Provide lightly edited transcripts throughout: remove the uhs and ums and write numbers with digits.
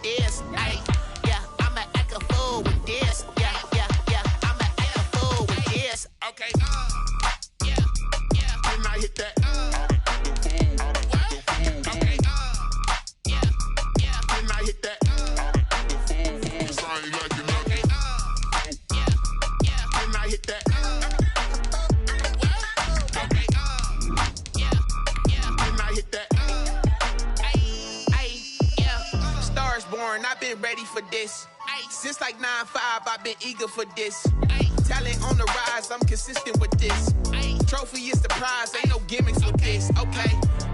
this. Ay, yeah, I'ma act a fool with this. Yeah, yeah, yeah, I'ma act a fool with this. Okay, yeah, yeah. Then I hit that. Okay, yeah, yeah. Then I hit that. Sound like you love it. Yeah, yeah. Then I hit that. Okay, yeah, yeah. Then I hit that. Stars born, I've been ready for this. Since like 9-5, I've been eager for this. Talent on the rise, I'm consistent with this. Trophy is the prize, ain't no gimmicks with this. Okay,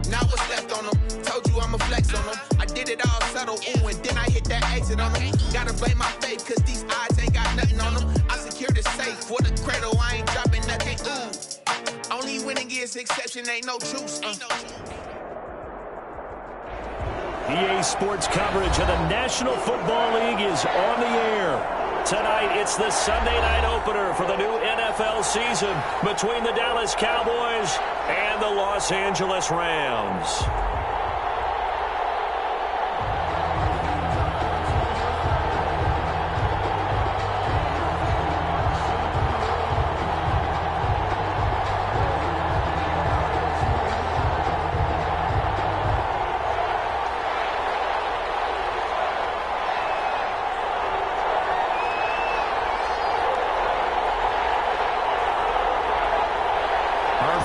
now what's left on them? Told you I'ma flex on them. I did it all subtle, ooh, and then I hit that exit on them. Gotta blame my faith, cause these odds ain't got nothing on them. I secured the safe for the cradle, I ain't dropping nothing, ooh. Only winning is exception, ain't no truce. EA Sports coverage of the National Football League is on the air. Tonight, it's the Sunday night opener for the new NFL season between the Dallas Cowboys and the Los Angeles Rams.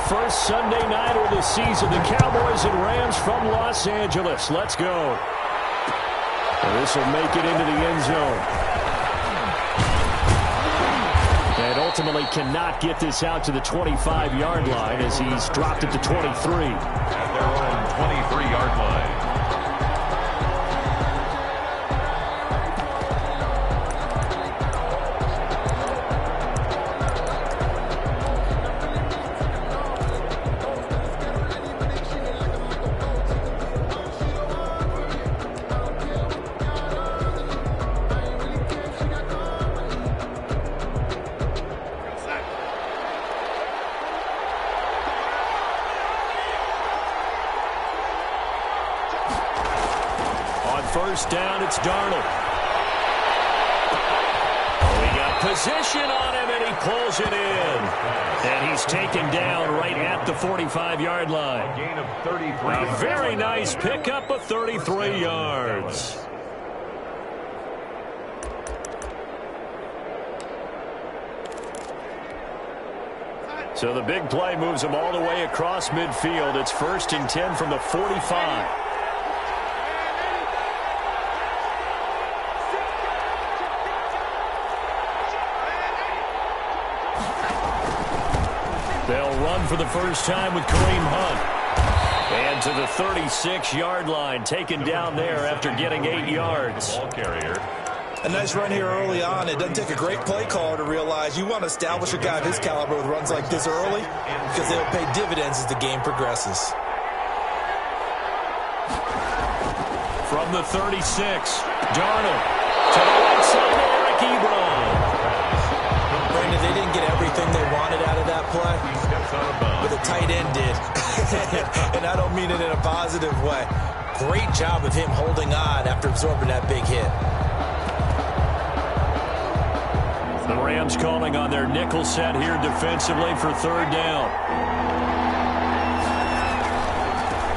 First Sunday night of the season, the Cowboys and Rams from Los Angeles. Let's go. This will make it into the end zone. And ultimately cannot get this out to the 25-yard line as he's dropped it to 23. At their own 23-yard line. First down, it's Darnold. We got position on him, and he pulls it in. And he's taken down right at the 45-yard line. A gain of 33. A very nice pickup of 33 yards. So the big play moves him all the way across midfield. It's 1st and 10 from the 45. They'll run for the first time with Kareem Hunt. And to the 36-yard line, taken down there after getting 8 yards. Ball carrier. A nice run here early on. It doesn't take a great play caller to realize you want to establish a guy of his caliber with runs like this early because they'll pay dividends as the game progresses. From the 36, Darnold to the right side of Eric Ebron. Brandon, they didn't get everything they wanted out of that play, but the tight end did. And I don't mean it in a positive way. Great job of him holding on after absorbing that big hit. The Rams calling on their nickel set here defensively for 3rd down.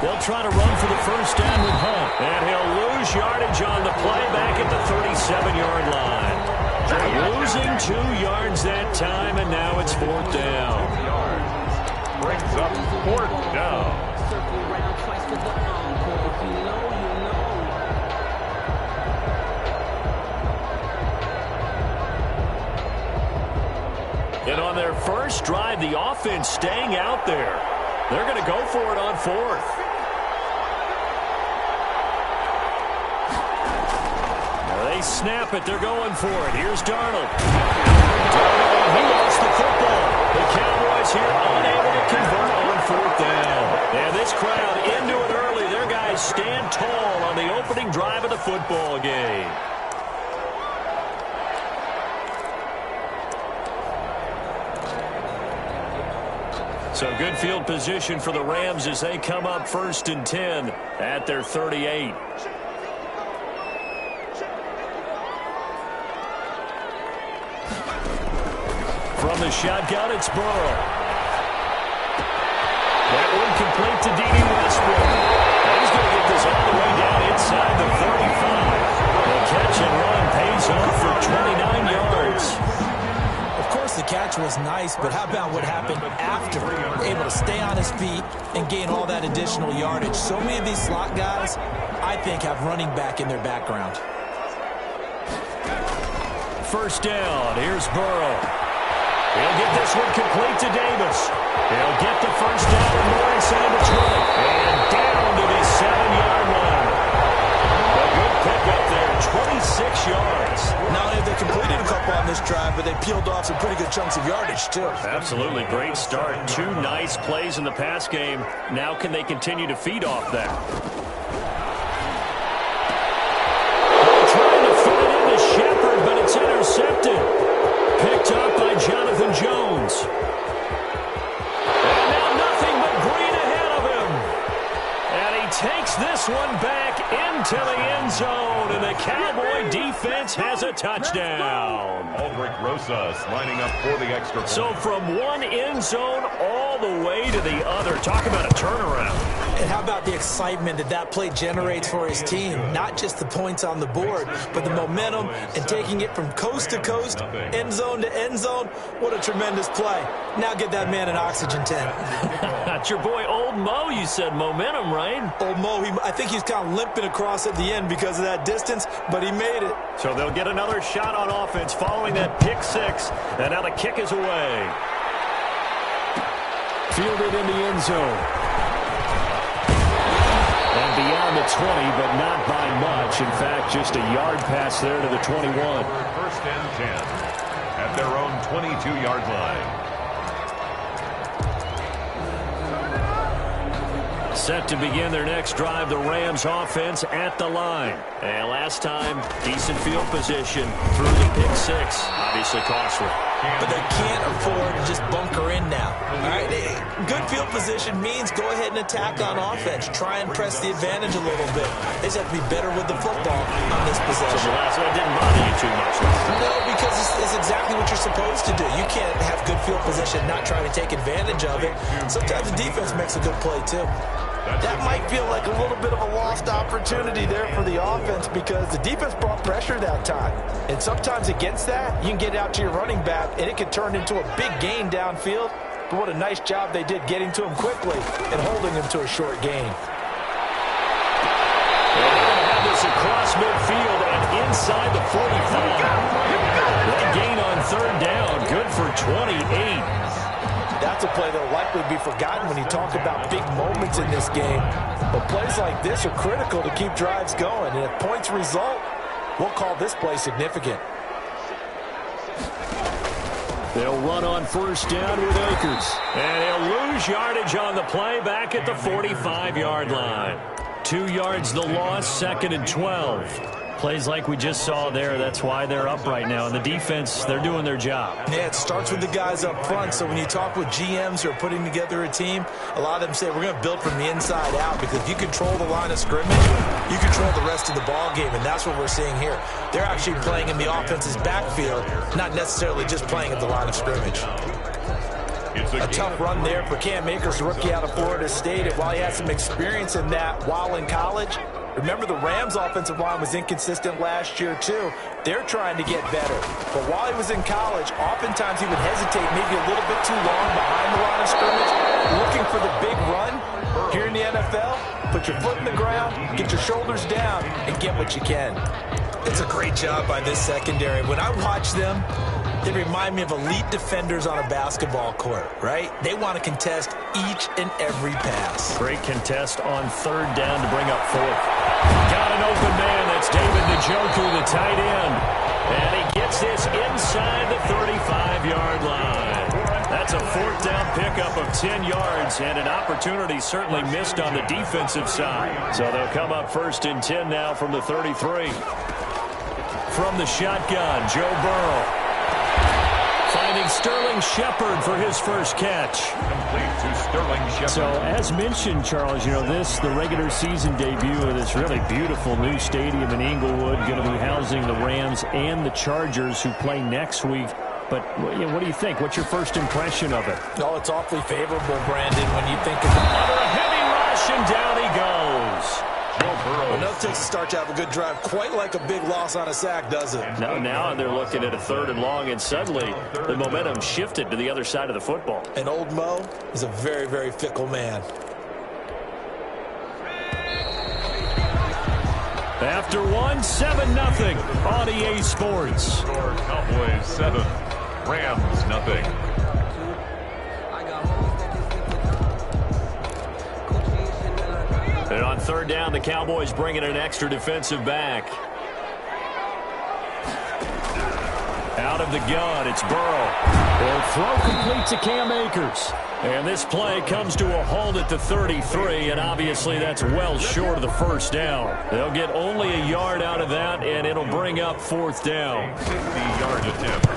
They'll try to run for the first down with Hunt. And he'll lose yardage on the play back at the 37-yard line. Losing 2 yards that time, and now it's 4th down. Brings up 4th down. And on their first drive, the offense staying out there. They're going to go for it on 4th. They snap it. They're going for it. Here's Darnold. He lost the football. The Cowboys here unable to convert on 4th down. And this crowd into it early. Their guys stand tall on the opening drive of the football game. So good field position for the Rams as they come up 1st and 10 at their 38. From the shotgun, it's Burrow. That one complete to D.D. Westbrook. He's going to get this all the way down inside the 45. The catch and run pays off for 29 yards. Of course, the catch was nice, but how about what happened after? Able to stay on his feet and gain all that additional yardage. So many of these slot guys, I think, have running back in their background. First down, here's Burrow. He'll get this one complete to Davis. He'll get the first down and more inside the 20. And down to the 7-yard line. A good pickup there, 26 yards. Not only have they completed a couple on this drive, but they peeled off some pretty good chunks of yardage, too. Absolutely, great start. 2 nice plays in the pass game. Now can they continue to feed off that? Trying to fit it into Shepard, but it's intercepted. Picked up by Jonathan Jones. And now nothing but green ahead of him. And he takes this one back into the end zone, and the Cowboy defense has a touchdown. Aldrich Rosas lining up for the extra point. So from one end zone all the way to the other. Talk about a turnaround. And how about the excitement that that play generates for his team? Not just the points on the board, but the momentum and taking it from coast to coast, end zone to end zone. What a tremendous play. Now get that man an oxygen tent. That's your boy Old Mo. You said momentum, right? Old Mo, I think he's kind of limping across at the end because of that distance, but he made it. So they'll get another shot on offense following that pick six. And now the kick is away. Fielded in the end zone. And beyond the 20, but not by much. In fact, just a yard pass there to the 21. First and 10 at their own 22-yard line. Set to begin their next drive, the Rams offense at the line. And last time, decent field position through the pick six. Obviously costly. But they can't afford to just bunker in now. All right, good field position means go ahead and attack on offense. Try and press the advantage a little bit. They just have to be better with the football on this possession. So the last one didn't bother you too much. No, because it's exactly what you're supposed to do. You can't have good field position, not try to take advantage of it. Sometimes the defense makes a good play, too. That might feel like a little bit of a lost opportunity there for the offense because the defense brought pressure that time. And sometimes against that, you can get out to your running back, and it can turn into a big gain downfield. But what a nice job they did getting to him quickly and holding him to a short gain. They're going to have this across midfield and inside the 45. That gain on third down, good for 28. That's a play that will likely be forgotten when you talk about big moments in this game. But plays like this are critical to keep drives going. And if points result, we'll call this play significant. They'll run on first down with Akers. And he'll lose yardage on the play back at the 45-yard line. 2 yards the loss, 2nd and 12. Plays like we just saw there. That's why they're up right now. And the defense, they're doing their job. Yeah, it starts with the guys up front. So when you talk with GMs who are putting together a team, a lot of them say we're going to build from the inside out because if you control the line of scrimmage, you control the rest of the ball game. And that's what we're seeing here. They're actually playing in the offense's backfield, not necessarily just playing at the line of scrimmage. A tough run there for Cam Akers, the rookie out of Florida State. And while he had some experience in that while in college, remember the Rams' offensive line was inconsistent last year, too. They're trying to get better. But while he was in college, oftentimes he would hesitate maybe a little bit too long behind the line of scrimmage, looking for the big run. Here in the NFL, put your foot in the ground, get your shoulders down, and get what you can. It's a great job by this secondary. When I watch them, they remind me of elite defenders on a basketball court, right? They want to contest each and every pass. Great contest on third down to bring up fourth. Got an open man. That's David Njoku, the tight end. And he gets this inside the 35-yard line. That's a fourth down pickup of 10 yards and an opportunity certainly missed on the defensive side. So they'll come up 1st and 10 now from the 33. From the shotgun, Joe Burrow. Finding Sterling Shepard for his first catch. Complete to Sterling Shepard. So, as mentioned, Charles, you know, the regular season debut of this really beautiful new stadium in Inglewood, going to be housing the Rams and the Chargers who play next week. But what do you think? What's your first impression of it? Oh, it's awfully favorable, Brandon, when you think of under a heavy rush, and down he goes. Enough takes to start to have a good drive. Quite like a big loss on a sack, does it? Now they're looking at a 3rd and long, and suddenly the momentum shifted to the other side of the football. And old Mo is a very, very fickle man. After 7-0 on EA Sports. Score Cowboys 7, Rams 0. And on 3rd down, the Cowboys bring in an extra defensive back. Out of the gun, it's Burrow. Their throw complete to Cam Akers. And this play comes to a halt at the 33, and obviously that's well short of the 1st down. They'll get only a yard out of that, and it'll bring up 4th down. 50-yard attempt.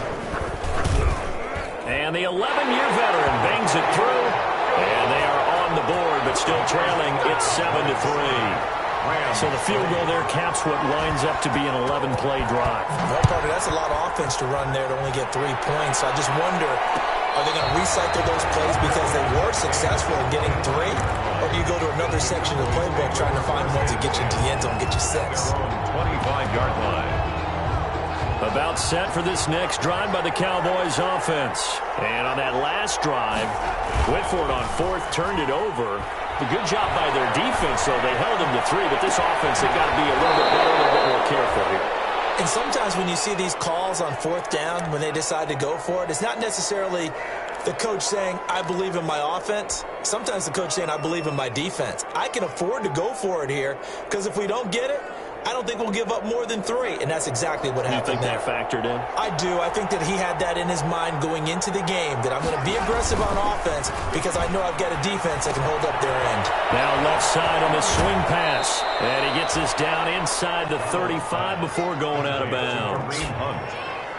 And the 11-year veteran bangs it through, and they are on the board, but still trailing. It's 7-3. So the field goal there caps what winds up to be an 11-play drive. Well, Carter, that's a lot of offense to run there to only get 3 points. So I just wonder, are they going to recycle those plays because they were successful in getting 3? Or do you go to another section of the playbook trying to find ones that get you into the end zone, get you 6? 25-yard line. About set for this next drive by the Cowboys offense. And on that last drive, went for it on 4th, turned it over. A good job by their defense, though. They held them to 3, but this offense, they've got to be a little bit better, a little bit more careful here. And sometimes when you see these calls on 4th down, when they decide to go for it, it's not necessarily the coach saying, I believe in my offense. Sometimes the coach saying, I believe in my defense. I can afford to go for it here, because if we don't get it, I don't think we'll give up more than 3, and that's exactly what happened there. You think that factored in? I do. I think that he had that in his mind going into the game, that I'm going to be aggressive on offense because I know I've got a defense that can hold up their end. Now left side on the swing pass, and he gets us down inside the 35 before going out of bounds.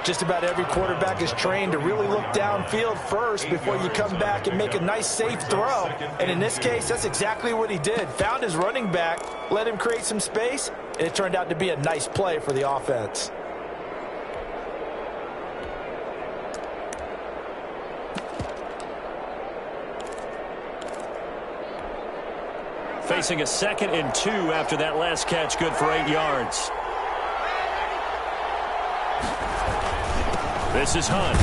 Just about every quarterback is trained to really look downfield first before you come back and make a nice, safe throw. And in this case, that's exactly what he did. Found his running back, let him create some space, and it turned out to be a nice play for the offense. Facing a 2nd and 2 after that last catch, good for 8 yards. This is Hunt.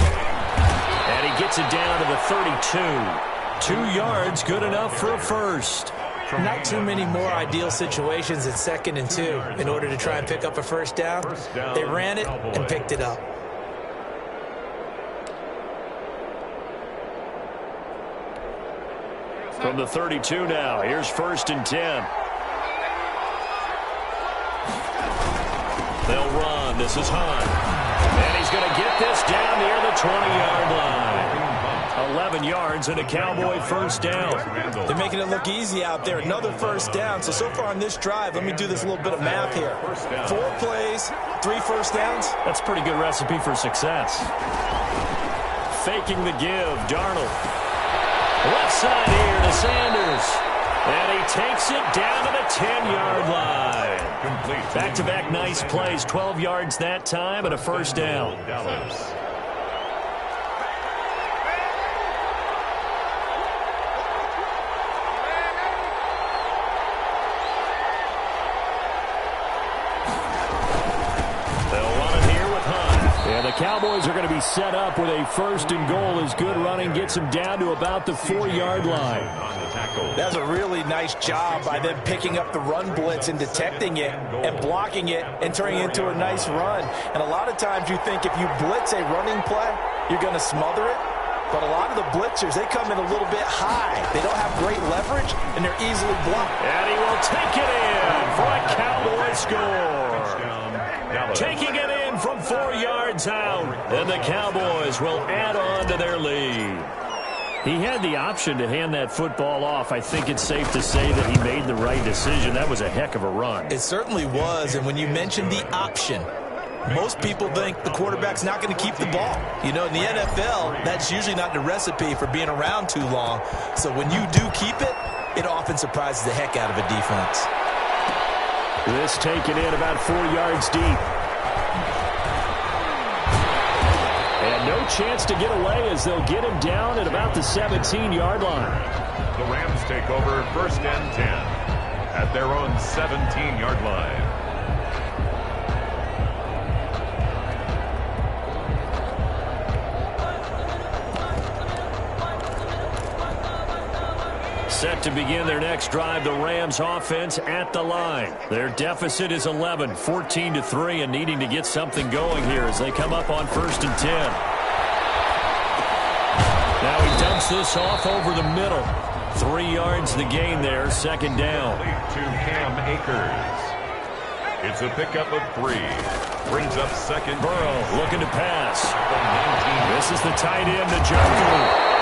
And he gets it down to the 32. 2 yards, good enough for a first. Not too many more ideal situations at 2nd and 2 in order to try and pick up a first down. They ran it and picked it up. From the 32 now, here's 1st and 10. They'll run. This is Hunt. And he's going to get this down near the 20-yard line. 11 yards and a Cowboy 1st down. They're making it look easy out there. Another 1st down. So far on this drive, let me do this little bit of math here. 4 plays, 3 1st downs. That's a pretty good recipe for success. Faking the give, Darnold. Left side here to Sanders. And he takes it down to the 10-yard line. Back-to-back nice plays, 12 yards that time and a 1st down. The Cowboys are going to be set up with a 1st and goal as good running gets them down to about the 4-yard line. That's a really nice job by them picking up the run blitz and detecting it and blocking it and turning it into a nice run. And a lot of times you think if you blitz a running play, you're going to smother it. But a lot of the blitzers, they come in a little bit high. They don't have great leverage, and they're easily blocked. And he will take it in for a Cowboy score. Taking it in from 4 yards out. And the Cowboys will add on to their lead. He had the option to hand that football off. I think it's safe to say that he made the right decision. That was a heck of a run. It certainly was. And when you mentioned the option, most people think the quarterback's not going to keep the ball. You know, in the NFL, that's usually not the recipe for being around too long. So when you do keep it, it often surprises the heck out of a defense. This taken in about 4 yards deep. And no chance to get away as they'll get him down at about the 17-yard line. The Rams take over 1st and 10 at their own 17-yard line. Set to begin their next drive, the Rams offense at the line. Their deficit is 11, 14-3, and needing to get something going here as they come up on 1st and 10. Now he dumps this off over the middle. 3 yards the gain there, 2nd down. To Cam Akers. It's a pickup of 3. Brings up 2nd. Burrow looking to pass. This is the tight end, Njoku.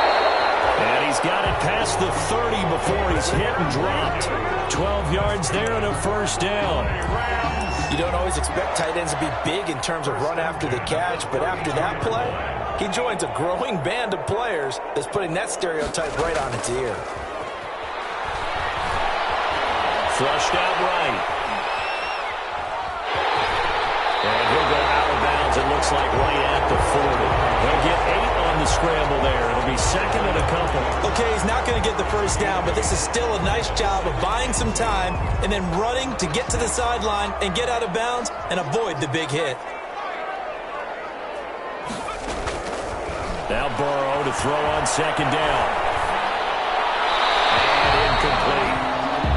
And he's got it past the 30 before he's hit and dropped. 12 yards there and a 1st down. You don't always expect tight ends to be big in terms of run after the catch, but after that play, he joins a growing band of players that's putting that stereotype right on its ear. Flushed out right. And he'll go out of bounds, it looks like right at the 40. They'll get 8 on the scramble there. It'll be 2nd and a couple. Okay, he's not going to get the 1st down, but this is still a nice job of buying some time and then running to get to the sideline and get out of bounds and avoid the big hit. Now Burrow to throw on 2nd down. And incomplete.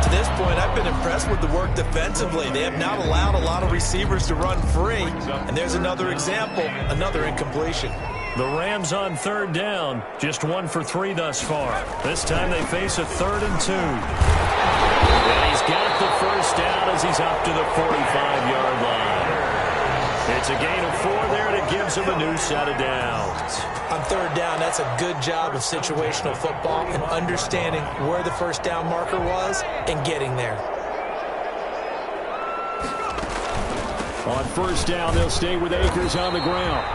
To this point, I've been impressed with the work defensively. They have not allowed a lot of receivers to run free. And there's another example, another incompletion. The Rams on 3rd down, just 1 for 3 thus far. This time they face a 3rd and 2. And he's got the 1st down as he's up to the 45-yard line. It's a gain of 4 there, and it gives him a new set of downs. On 3rd down, that's a good job of situational football and understanding where the 1st down marker was and getting there. On 1st down, they'll stay with Akers on the ground.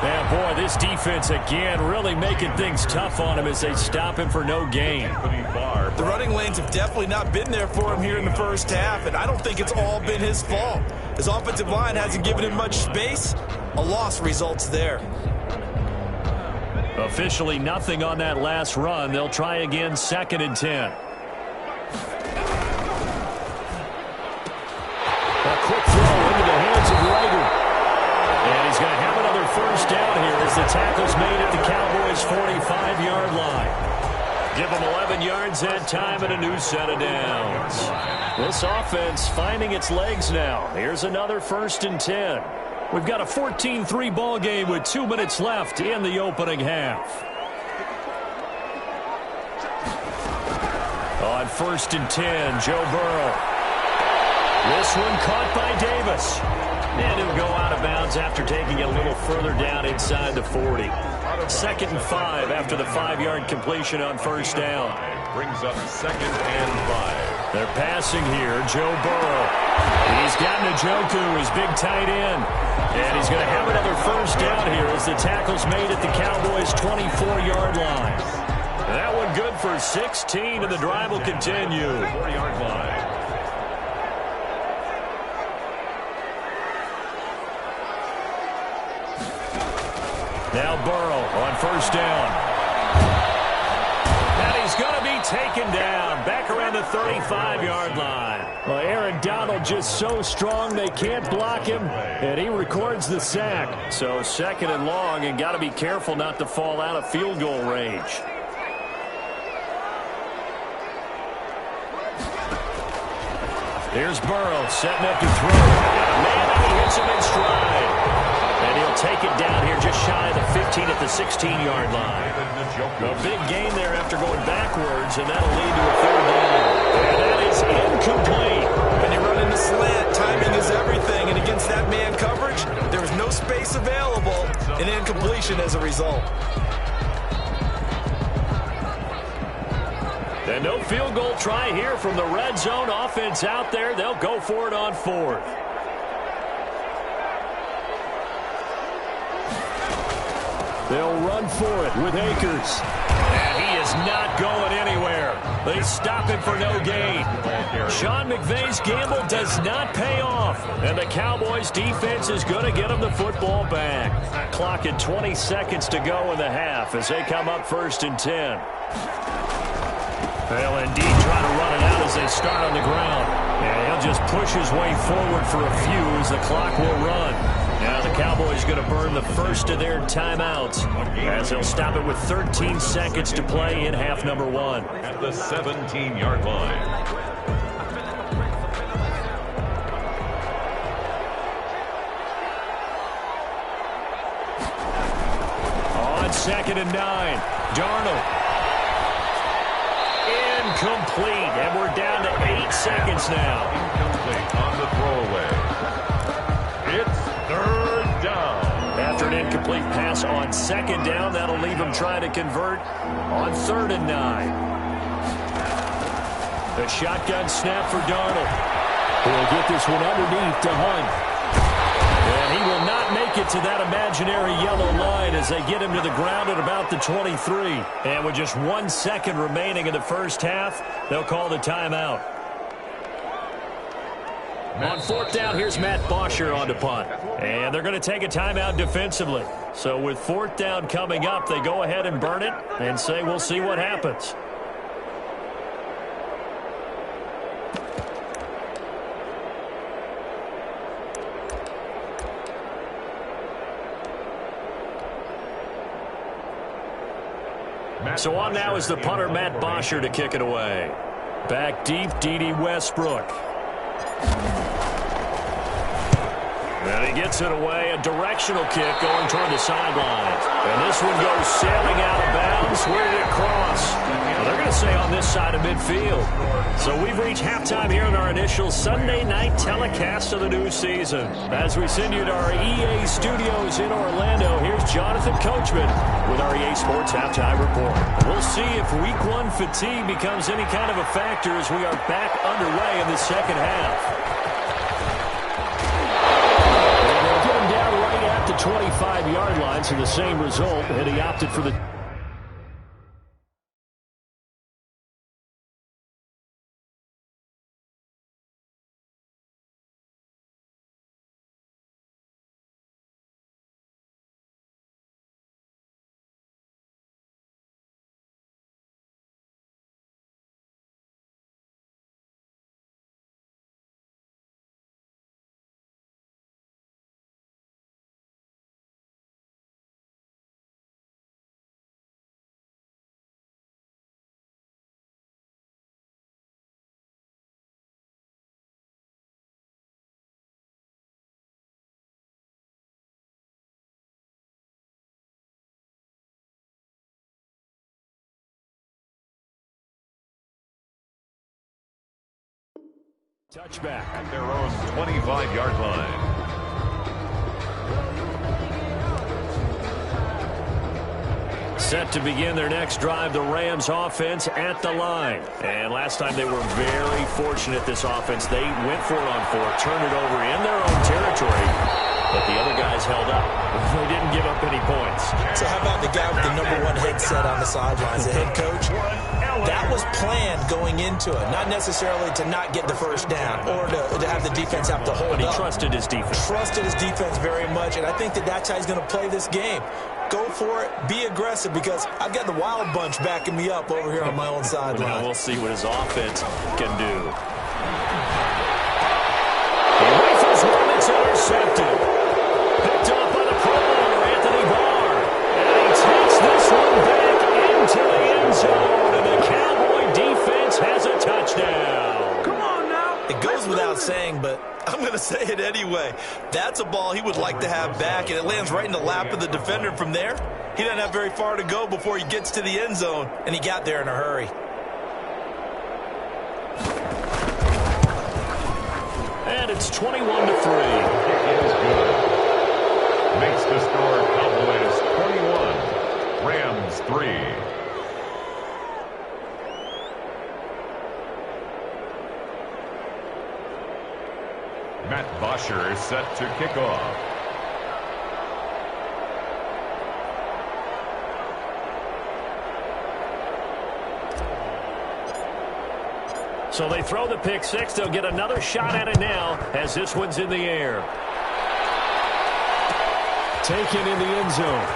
And, boy, this defense, again, really making things tough on him as they stop him for no gain. The running lanes have definitely not been there for him here in the 1st half, and I don't think it's all been his fault. His offensive line hasn't given him much space. A loss results there. Officially nothing on that last run. They'll try again, 2nd and 10. A quick throw into the hands of Rager. And he's going to have another 1st down here as the tackle's made at the Cowboys' 45-yard line. Give them 11 yards that time and a new set of downs. This offense finding its legs now. Here's another 1st and 10. We've got a 14-3 ball game with 2 minutes left in the opening half. On 1st and 10, Joe Burrow. This one caught by Davis. And he'll go out of bounds after taking it a little further down inside the 40. 2nd and 5 after the 5-yard completion on 1st down. Brings up 2nd and 5. They're passing here, Joe Burrow. He's got Njoku, his big tight end. And he's going to have another 1st down here as the tackle's made at the Cowboys' 24-yard line. That one good for 16, and the drive will continue. 4-yard line. Now Burrow on 1st down. And he's going to be taken down back around the 35-yard line. Well, Aaron Donald just so strong they can't block him, and he records the sack. So 2nd and long, and got to be careful not to fall out of field goal range. Here's Burrow setting up to throw. Man, he hits him in stride. And he'll take it down here just shy of the 15 at the 16-yard line. A big gain there after going backwards, and that'll lead to a 3rd down. And that is incomplete. When you run in the slant, timing is everything. And against that man coverage, there was no space available, and incompletion as a result. And no field goal try here from the red zone offense out there. They'll go for it on 4th. They'll run for it with Akers. And he is not going anywhere. They stop it for no gain. Sean McVay's gamble does not pay off, and the Cowboys' defense is going to get them the football back. Clock at 20 seconds to go in the half as they come up 1st and 10. They'll indeed try to run it out as they start on the ground. And he'll just push his way forward for a few as the clock will run. Now the Cowboys going to burn the first of their timeouts as they'll stop it with 13 seconds to play in half number 1. At the 17-yard line. On 2nd and 9, Darnold. Incomplete, and we're down to 8 seconds now. Incomplete on the throwaway. It's 3rd down. After an incomplete pass on 2nd down, that'll leave him trying to convert on 3rd and 9. The shotgun snap for Darnold. He'll get this one underneath to Hunt. And he will not make it to that imaginary yellow line as they get him to the ground at about the 23. And with just 1 second remaining in the first half, they'll call the timeout. On 4th down, here's Matt Bosher on to punt. And they're going to take a timeout defensively. So with 4th down coming up, they go ahead and burn it and say we'll see what happens. So on now is the punter, Matt Bosher, to kick it away. Back deep, D.D. Westbrook. And he gets it away, a directional kick going toward the sidelines. And this one goes sailing out of bounds. Where did it cross? Well, they're going to say on this side of midfield. So we've reached halftime here in our initial Sunday night telecast of the new season. As we send you to our EA studios in Orlando, here's Jonathan Coachman with our EA Sports Halftime Report. We'll see if Week 1 fatigue becomes any kind of a factor as we are back underway in the second half. The 25-yard line, so the same result, and he opted for the... Touchback at their own 25-yard line. Set to begin their next drive, the Rams offense at the line. And last time they were very fortunate, this offense. They went for it on 4th, turned it over in their own territory, but the other guys held up. They didn't give up any points. So how about the guy with the #1 headset on the sidelines, the head coach? That was planned going into it, not necessarily to not get the first down or to have the defense have to hold up. But he trusted his defense. Trusted his defense very much, and I think that's how he's going to play this game. Go for it, be aggressive, because I've got the wild bunch backing me up over here on my own sideline. We'll see what his offense can do. He rifles one that's intercepted. Picked up by the Pro Bowler, Anthony Barr. And he takes this one back into the end zone, and the Cowboy defense has a touchdown. Come on now. It goes without saying, but I'm going to say it anyway. That's a ball he would like to have back, and it lands right in the lap of the defender from there. He doesn't have very far to go before he gets to the end zone, and he got there in a hurry. And it's 21-3. It is good. Makes the score Cowboys 21, Rams 3. Matt Bosher is set to kick off. So they throw the pick six. They'll get another shot at it now as this one's in the air. Taken in the end zone.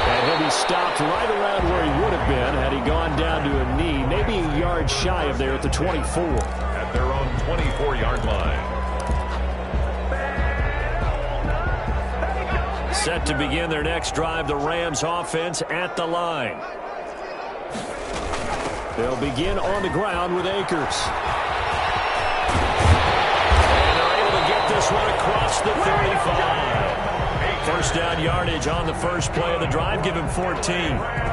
And he'll be stopped right around where he would have been had he gone down to a knee, maybe a yard shy of there at the 24. At their own 24-yard line. Set to begin their next drive, the Rams offense at the line. They'll begin on the ground with Akers. And they're able to get this one across the 35. First down yardage on the first play of the drive. Give him 14.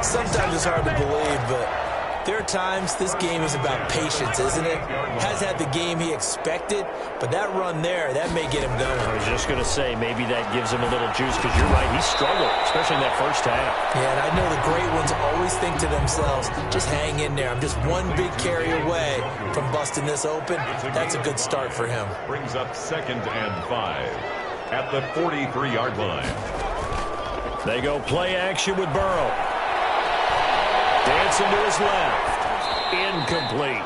Sometimes it's hard to believe, but there are times this game is about patience, isn't it? Has had the game he expected, but that run there, that may get him going. I was just going to say, maybe that gives him a little juice, because you're right, he struggled, especially in that first half. Yeah, and I know the great ones always think to themselves, just hang in there. I'm just one big carry away from busting this open. That's a good start for him. Brings up 2nd and 5 at the 43-yard line. They go play action with Burrow. Dancing to his left. Incomplete.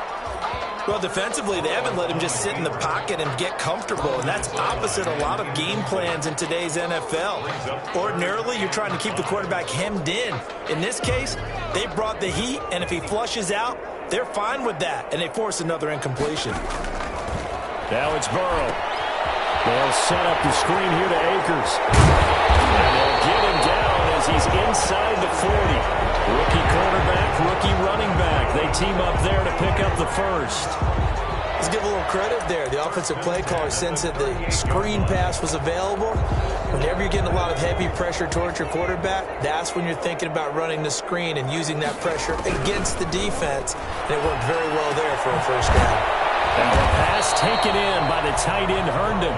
Well, defensively, they haven't let him just sit in the pocket and get comfortable, and that's opposite a lot of game plans in today's NFL. Ordinarily, you're trying to keep the quarterback hemmed in. In this case, they brought the heat, and if he flushes out, they're fine with that, and they force another incompletion. Now it's Burrow. They'll set up the screen here to Akers. And they'll get him down as he's inside the 40. Rookie quarterback, rookie running back. They team up there to pick up the first. Let's give a little credit there. The offensive play caller sensed that the screen pass was available. Whenever you're getting a lot of heavy pressure towards your quarterback, that's when you're thinking about running the screen and using that pressure against the defense. And it worked very well there for a first down. Now a pass taken in by the tight end Herndon.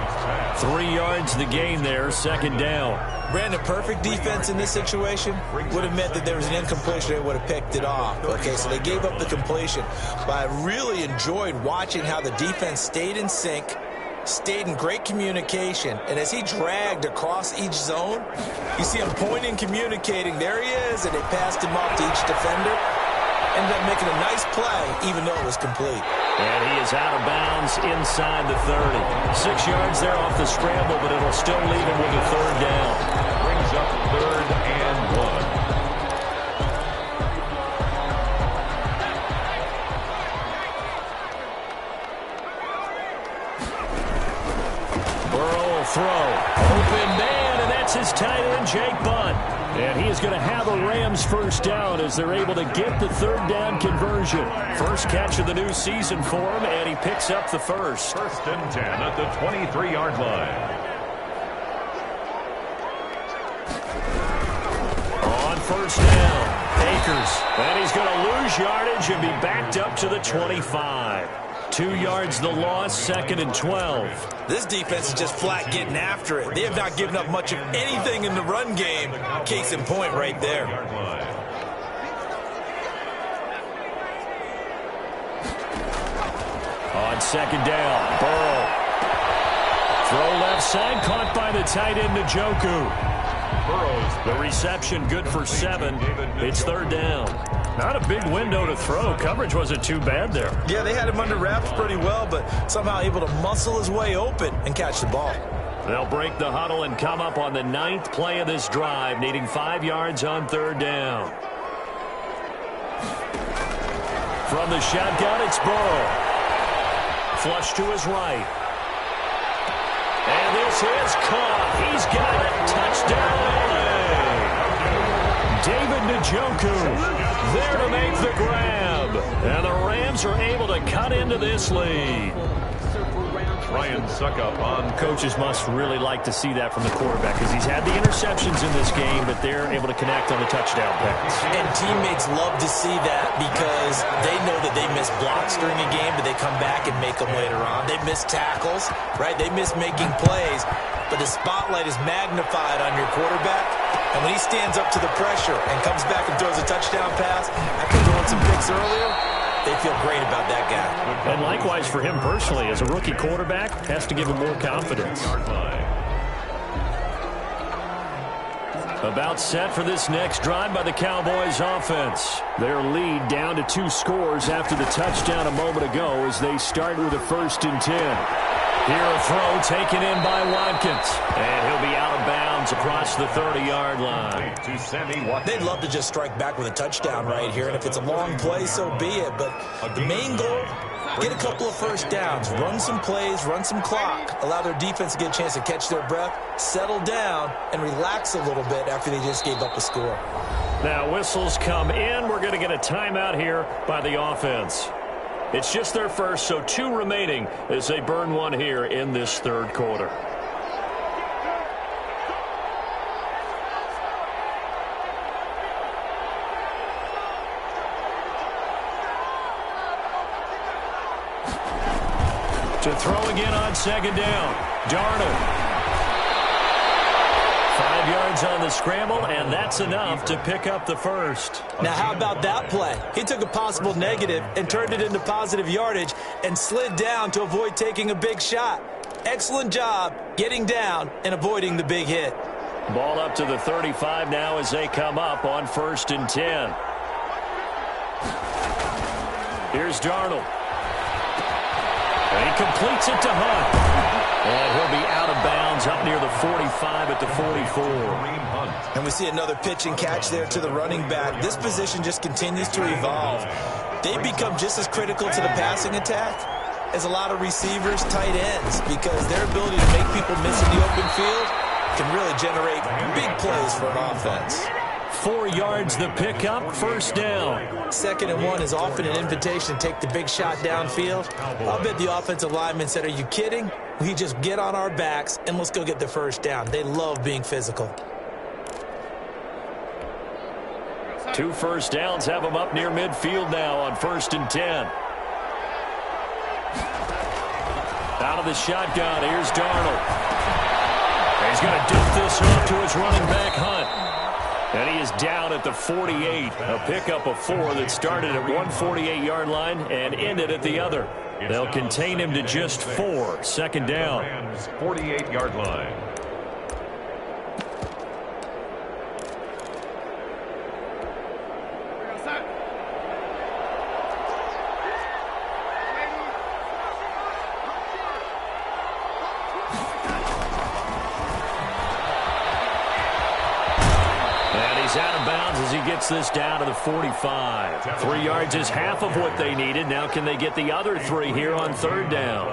3 yards the gain there, second down. Brandon, perfect defense in this situation would have meant that there was an incompletion. They would have picked it off. Okay, so they gave up the completion. But I really enjoyed watching how the defense stayed in sync, stayed in great communication, and as he dragged across each zone, you see him pointing, communicating. There he is, and they passed him off to each defender. Ended up making a nice play, even though it was complete. And he is out of bounds inside the 30. 6 yards there off the scramble, but it'll still leave him with a third down. Brings up 3rd and 1. Burrow will throw. Open man, and that's his tight end, Jake Butt. And he is going to have a Rams first down as they're able to get the third down conversion. First catch of the new season for him, and he picks up the first. 1st and 10 at the 23-yard line. On first down, Akers. And he's going to lose yardage and be backed up to the 25. 2 yards the loss, 2nd and 12. This defense is just flat getting after it. They have not given up much of anything in the run game. Case in point right there. On second down, Burrow. Throw left side, caught by the tight end, Njoku. The reception good for 7. It's third down. Not a big window to throw. Coverage wasn't too bad there. Yeah, they had him under wraps pretty well, but somehow able to muscle his way open and catch the ball. They'll break the huddle and come up on the 9th play of this drive, needing 5 yards on third down. From the shotgun, it's Burrow. Flush to his right. And this is caught. He's got it. Touchdown, LA. David Njoku there to make the grab. And the Rams are able to cut into this lead. Ryan Suckup on. Coaches must really like to see that from the quarterback because he's had the interceptions in this game, but they're able to connect on the touchdown pass. And teammates love to see that because they know that they miss blocks during a game, but they come back and make them later on. They miss tackles, right? They miss making plays, but the spotlight is magnified on your quarterback. And when he stands up to the pressure and comes back and throws a touchdown pass after throwing some picks earlier, they feel great about that guy. And likewise for him personally, as a rookie quarterback, has to give him more confidence. About set for this next drive by the Cowboys offense. Their lead down to 2 scores after the touchdown a moment ago as they start with a 1st and 10. Here a throw taken in by Watkins. And he'll be out of bounds across the 30-yard line. They'd love to just strike back with a touchdown right here, and if it's a long play, so be it. But the main goal, get a couple of first downs, run some plays, run some clock, allow their defense to get a chance to catch their breath, settle down, and relax a little bit after they just gave up a score. Now whistles come in. We're going to get a timeout here by the offense. It's just their first, so 2 remaining as they burn one here in this 3rd quarter. To throw again on 2nd down. Darnold. 5 yards on the scramble, and that's enough to pick up the 1st. Now, how about that play? He took a possible negative and turned it into positive yardage and slid down to avoid taking a big shot. Excellent job getting down and avoiding the big hit. Ball up to the 35 now as they come up on 1st and 10. Here's Darnold. And he completes it to Hunt. And he'll be out of bounds up near the 45 at the 44. And we see another pitch and catch there to the running back. This position just continues to evolve. They become just as critical to the passing attack as a lot of receivers, tight ends, because their ability to make people miss in the open field can really generate big plays for an offense. 4 yards the pickup, 1st down. 2nd and 1 is often an invitation to take the big shot downfield. I'll bet the offensive lineman said, "Are you kidding? We just get on our backs and let's go get the 1st down." They love being physical. 2 first downs have them up near midfield now on 1st and 10. Out of the shotgun, here's Darnold. He's going to dump this off to his running back, Hunt. And he is down at the 48. A pickup of 4 that started at 148-yard line and ended at the other. They'll contain him to just 4. 2nd down. 48-yard line. Out of bounds as he gets this down to the 45. 3 yards is half of what they needed. Now can they get the other 3 here on 3rd down?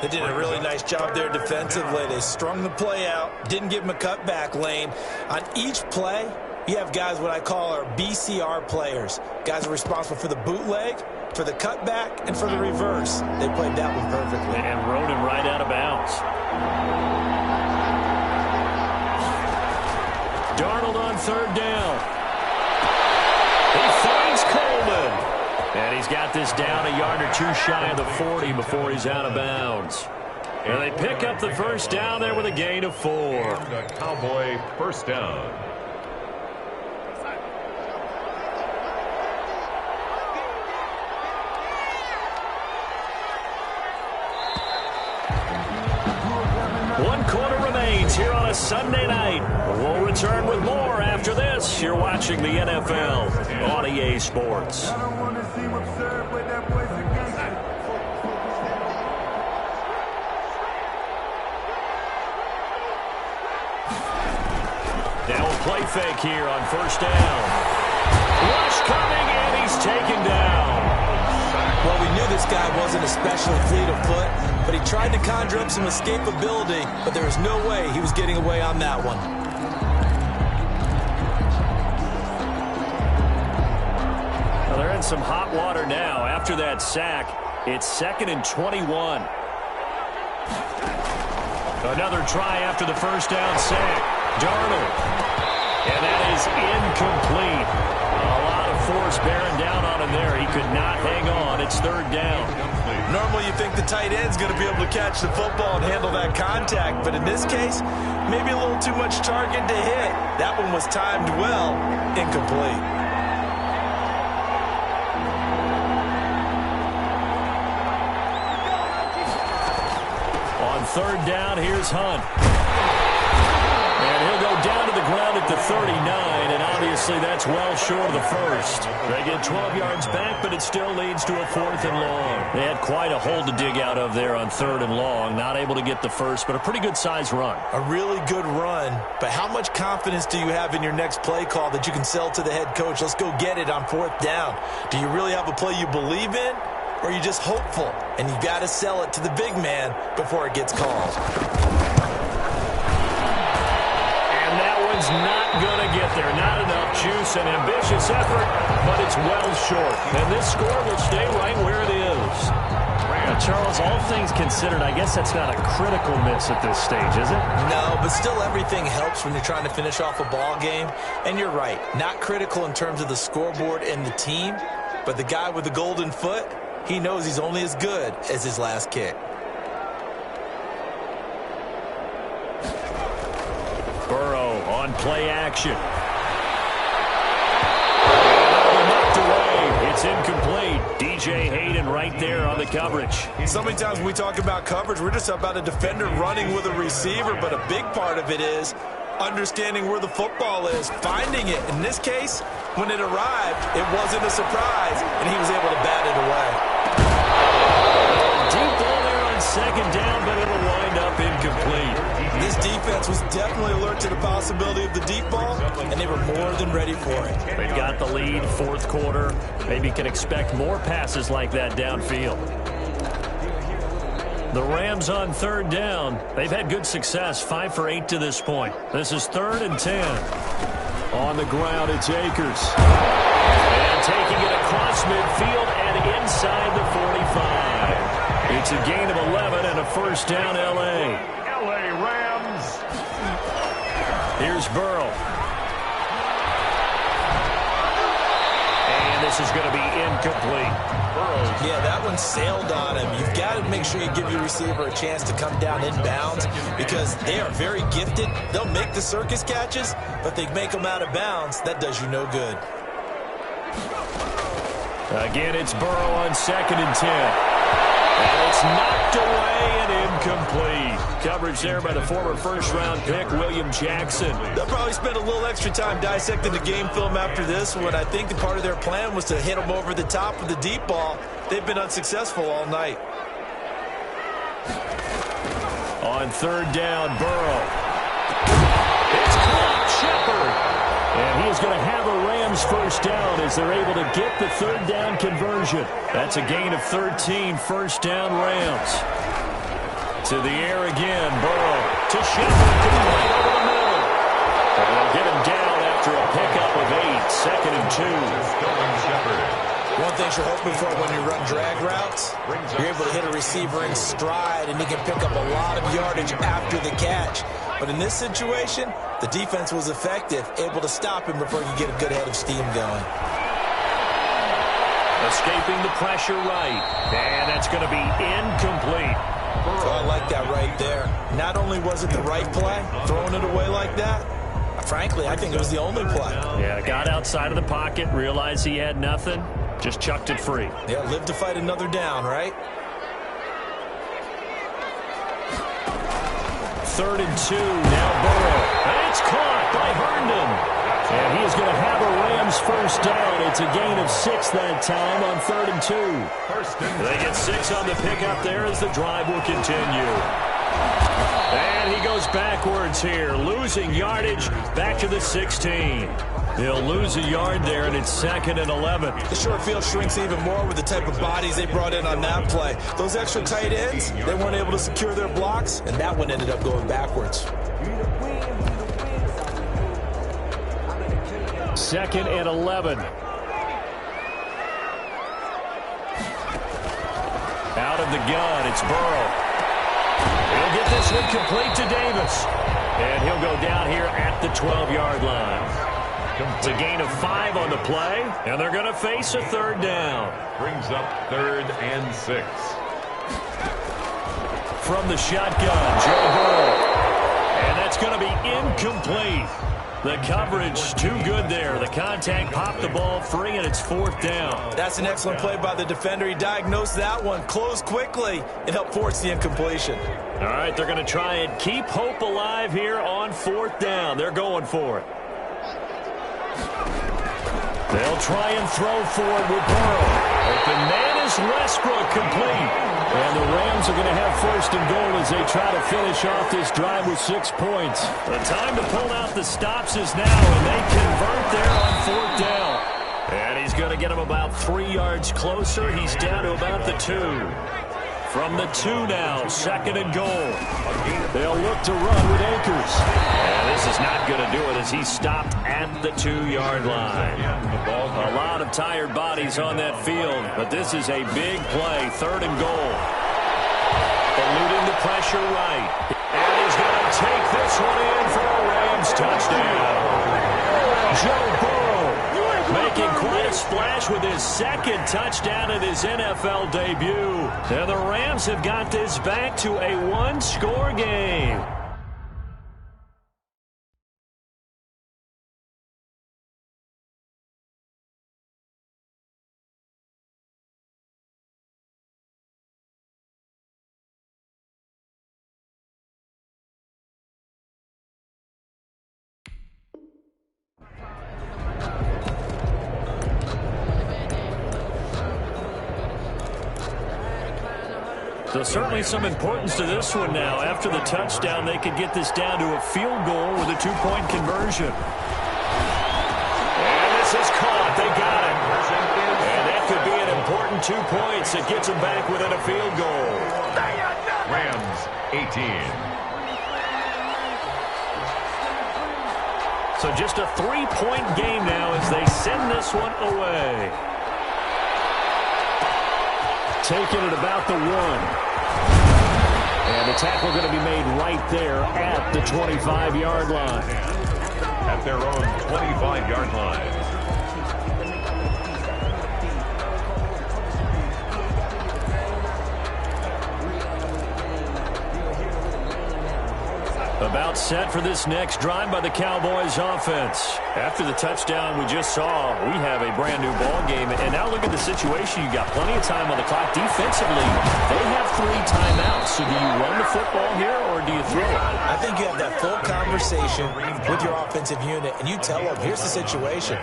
They did a really nice job there defensively. They strung the play out, didn't give him a cutback lane. On each play, you have guys what I call our BCR players. Guys are responsible for the bootleg, for the cutback, and for the reverse. They played that one perfectly. And rode him right out of bounds. Darnold on 3rd down. He finds Coleman. And he's got this down a yard or 2 shy of the 40 before he's out of bounds. And they pick up the 1st down there with a gain of 4. The Cowboy 1st down. Here on a Sunday night. We'll return with more after this. You're watching the NFL on EA Sports. Now a play fake here on 1st down. Rush coming, and he's taken down. Well, we knew this guy wasn't especially fleet of foot, but he tried to conjure up some escapability, but there was no way he was getting away on that one. Well, they're in some hot water now. After that sack, it's 2nd and 21. Another try after the 1st down sack. Darnold. And that is incomplete. A lot of force bearing down on him there. He could not hang on. It's 3rd down. Normally you think the tight end's going to be able to catch the football and handle that contact, but in this case, maybe a little too much target to hit. That one was timed well, incomplete. On 3rd down, here's Hunt. And he'll go down to the ground at the 39, and obviously that's well short of the first. They get 12 yards back, but it still leads to a 4th and long. They had quite a hole to dig out of there on 3rd and long. Not able to get the first, but a pretty good-sized run. A really good run, but how much confidence do you have in your next play call that you can sell to the head coach? Let's go get it on 4th down. Do you really have a play you believe in, or are you just hopeful? And you got to sell it to the big man before it gets called. Not going to get there. Not enough juice and ambitious effort, but it's well short. And this score will stay right where it is. Now, Charles, all things considered, I guess that's not a critical miss at this stage, is it? No, but still everything helps when you're trying to finish off a ball game. And you're right, not critical in terms of the scoreboard and the team, but the guy with the golden foot, he knows he's only as good as his last kick. Burrow on play action. Knocked away. It's incomplete. DJ Hayden right there on the coverage. So many times when we talk about coverage, we're just about a defender running with a receiver, but a big part of it is understanding where the football is, finding it. In this case, when it arrived, it wasn't a surprise, and he was able to bat it away. Deep ball there on 2nd down, but it'll wind up incomplete. This defense was definitely alert to the possibility of the deep ball, and they were more than ready for it. They've got the lead, 4th quarter. Maybe can expect more passes like that downfield. The Rams on 3rd down. They've had good success, 5 for 8 to this point. This is 3rd and 10. On the ground, it's Akers. And taking it across midfield and inside the 45. It's a gain of 11 and a 1st down, L.A. Rams. Here's Burrow. And this is going to be incomplete. Yeah, that one sailed on him. You've got to make sure you give your receiver a chance to come down inbounds because they are very gifted. They'll make the circus catches, but they make them out of bounds. That does you no good. Again, it's Burrow on 2nd and 10. And it's knocked away and incomplete. Coverage there by the former 1st-round pick, William Jackson. They'll probably spend a little extra time dissecting the game film after this one. I think the part of their plan was to hit them over the top with the deep ball. They've been unsuccessful all night. On 3rd down, Burrow. It's caught, Shepard. And he is going to have a Rams 1st down as they're able to get the 3rd down conversion. That's a gain of 13, 1st down Rams. To the air again, Burrow to Shepard, right over the middle. And they'll get him down after a pickup of 8, 2nd and 2. One thing you're hoping for when you run drag routes, you're able to hit a receiver in stride, and he can pick up a lot of yardage after the catch. But in this situation, the defense was effective, able to stop him before you get a good head of steam going. Escaping the pressure right. And that's going to be incomplete. So I like that right there. Not only was it the right play, throwing it away like that, frankly, I think it was the only play. Yeah, got outside of the pocket, realized he had nothing, just chucked it free. Yeah, live to fight another down, right? 3rd and 2, now Burrow. And it's caught by Herndon. And he is going to have a Rams 1st down. It's a gain of 6 that time on 3rd and 2. They get 6 on the pickup there as the drive will continue. And he goes backwards here, losing yardage back to the 16. He'll lose a yard there, and it's 2nd and 11. The short field shrinks even more with the type of bodies they brought in on that play. Those extra tight ends, they weren't able to secure their blocks, and that one ended up going backwards. 2nd and 11. Out of the gun, it's Burrow. He'll get this one complete to Davis. And he'll go down here at the 12-yard line. It's a gain of 5 on the play, and they're going to face a 3rd down. Brings up 3rd and 6. From the shotgun, Joe Burrow. And that's going to be incomplete. The coverage too good there. The contact popped the ball free, and it's 4th down. That's an excellent play by the defender. He diagnosed that one, closed quickly, and helped force the incompletion. All right, they're going to try and keep hope alive here on 4th down. They're going for it. They'll try and throw for it with Burrow. Open man is Westbrook, complete. And the Rams are going to have 1st and goal as they try to finish off this drive with 6 points. The time to pull out the stops is now, and they convert there on 4th down. And he's going to get him about 3 yards closer. He's down to about the 2. From the 2 now, 2nd and goal. They'll look to run with Akers. And this is not going to do it as he's stopped at the 2-yard line. A lot of tired bodies on that field, but this is a big play, 3rd and goal. Eluding the pressure right. And he's going to take this one in for a Rams touchdown. Joe Burrow making quite a splash with his 2nd touchdown in his NFL debut. And the Rams have got this back to a 1-score game. So certainly some importance to this one now. After the touchdown, they could get this down to a field goal with a 2-point conversion. And this is caught. They got it. And that could be an important 2 points that gets them back within a field goal. Rams 18. So just a 3-point game now as they send this one away. Taking it about the 1. And the tackle going to be made right there at the 25-yard line. At their own 25-yard line. About set for this next drive by the Cowboys offense. After the touchdown we just saw, we have a brand new ball game. And now look at the situation. You got plenty of time on the clock. Defensively, they have 3 timeouts. So do you run the football here or do you throw it? I think you have that full conversation with your offensive unit, and you tell them, here's the situation.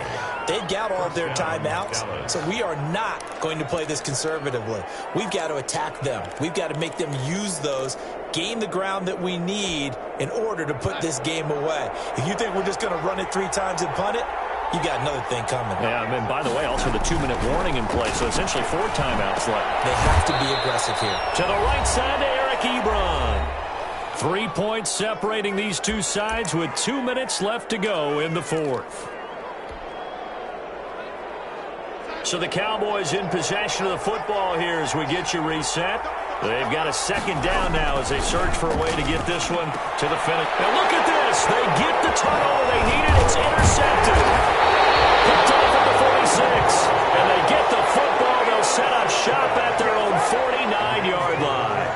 They've got all of their timeouts, so we are not going to play this conservatively. We've got to attack them. We've got to make them use those, gain the ground that we need in order to put this game away. If you think we're just going to run it 3 times and punt it, you got another thing coming. Yeah, and by the way, also the 2-minute warning in play, so essentially 4 timeouts left. They have to be aggressive here. To the right side to Eric Ebron. 3 points separating these two sides with 2 minutes left to go in the 4th. So the Cowboys in possession of the football here as we get you reset. They've got a 2nd down now as they search for a way to get this one to the finish. And look at this. They get the turnover they needed. It's intercepted. Picked off at the 46. And they get the football. They'll set up shop at their own 49-yard line.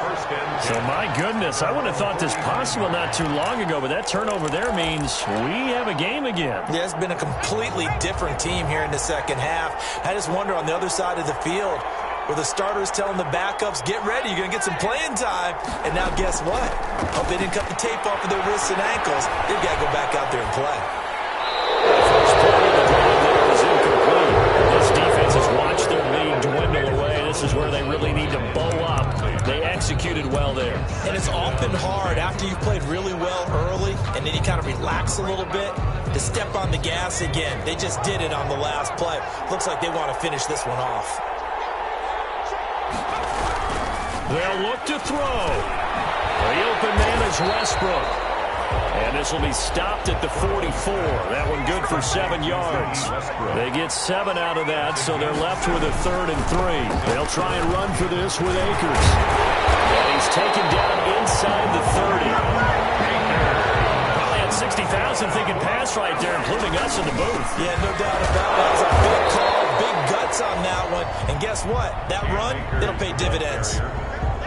So my goodness, I wouldn't have thought this possible not too long ago, but that turnover there means we have a game again. Yeah, it's been a completely different team here in the 2nd half. I just wonder on the other side of the field, where the starters telling the backups, get ready, you're going to get some playing time. And now guess what? Hope they didn't cut the tape off of their wrists and ankles. They've got to go back out there and play. The first play of the drive there is incomplete. This defense has watched their lead dwindle away. This is where they really need to bow up. They executed well there. And it's often hard after you've played really well early and then you kind of relax a little bit to step on the gas again. They just did it on the last play. Looks like they want to finish this one off. They'll look to throw. The open man is Westbrook. And this will be stopped at the 44. That one good for 7 yards. They get 7 out of that, so they're left with a 3rd and 3. They'll try and run for this with Akers. And he's taken down inside the 30. Probably had 60,000 thinking pass right there, including us in the booth. Yeah, no doubt about it. That was a big call, big guts on that one. And guess what? That run, it'll pay dividends.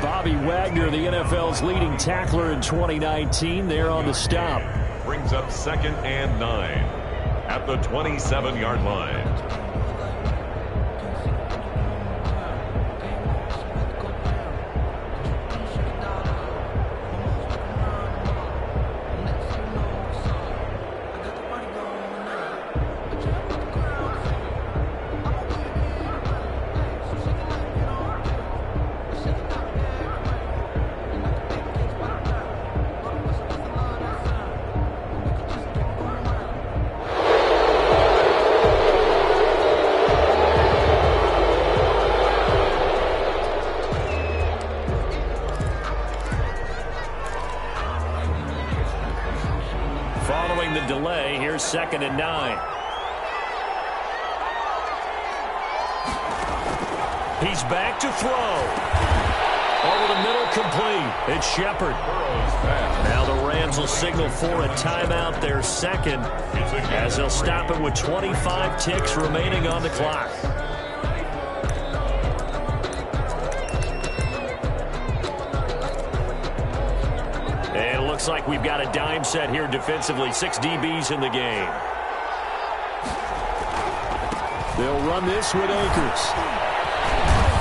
Bobby Wagner, the NFL's leading tackler in 2019, there on the stop. brings up 2nd and 9 at the 27-yard line. Following the delay, here's 2nd and 9. He's back to throw. Over the middle, complete. It's Shepard. Now the Rams will signal for a timeout, their second, as they'll stop it with 25 ticks remaining on the clock. And it looks like we've got a dime set here defensively. 6 DBs in the game. They'll run this with Akers.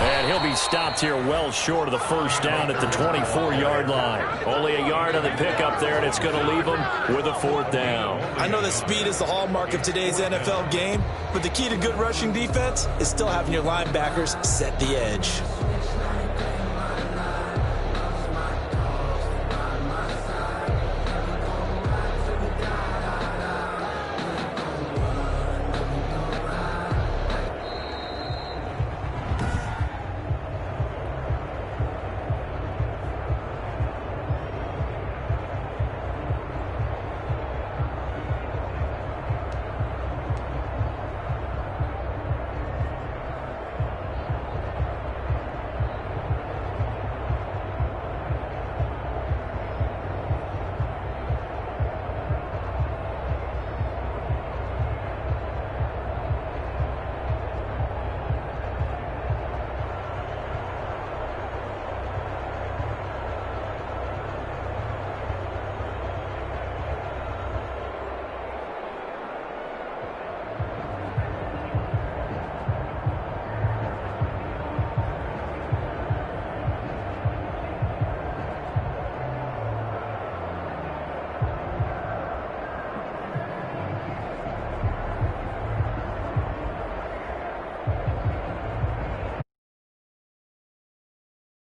And he'll be stopped here well short of the first down at the 24-yard line. Only a yard on the pickup there, and it's going to leave him with a 4th down. I know that speed is the hallmark of today's NFL game, but the key to good rushing defense is still having your linebackers set the edge.